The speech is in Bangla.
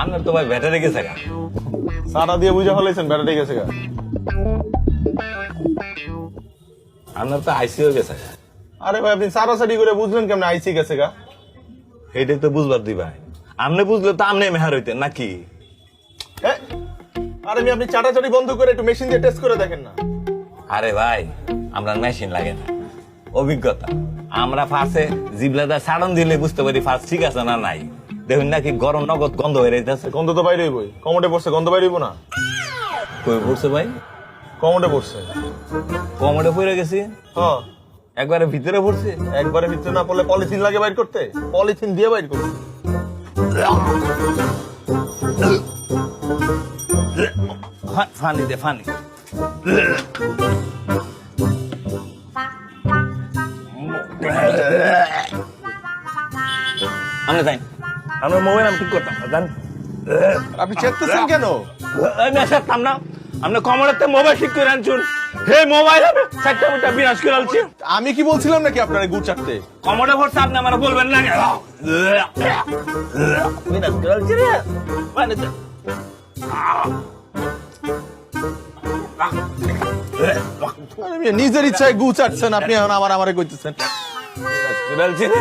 আপনার তো ভাই ব্যাটারি গেছে গা। সারা দিয়ে বুঝা ফেলাইছেন ব্যাটারি গেছে গা। আপনার তো আইসিও গেছে গা। আরে ভাই আপনি সারাসারি করে বুঝলেন কেমন আইসি গেছে গা? এইটাই তো বুঝবার দি ভাই। আপনি বুঝলে তো আপনি মেহার হইতেন নাকি? এ, আরে আপনি চাটাচাটি বন্ধ করে একটু মেশিন দিয়ে টেস্ট করে দেখেন না। আরে ভাই আমরা মেশিন লাগে না, অভিজ্ঞতা। আমরা ফার্স্টে জিবলাদা সাড়ন দিলে বুঝতে পারি ফার্স্ট ঠিক আছে না নাই। দেখুন নাকি গরম নগদ গন্ধ হয়ে যাইতেছে। গন্ধ তো বাইরে হইবই, কমোডে পড়ছে গন্ধ বাইরে হইব না? কই পড়ছে ভাই? কমোডে পড়ছে। কমোডে পড়ে গেছি। হ্যাঁ একবারে ভিতরে পড়ছে। একবারে ভিতরে না পড়লে পলিথিন লাগে বাইর করতে, পলিথিন দিয়ে বাইর করতে। ফানি দে ফানি। আমরা যাই, আমরা মোবাইল আমি ঠিক করতাম জান। আপনি চেকতেছেন কেন? আমি আসতাম না, আপনি কমরেতে মোবাইল ঠিক করে আনছুন। হে মোবাইল আমি চারটা মিটার বিনাশ করে আলছি। আমি কি বলছিলাম নাকি আপনার গুড় চাটতে? কমরে ভরছে আপনি আমার বলবেন না। বিনাশ করে আলছি রে মানে তো। আরে নিজের ইচ্ছায় গু চাটছেন আপনি, এখন আমারে কইতেছেন। বিনাশ করে আলছি রে।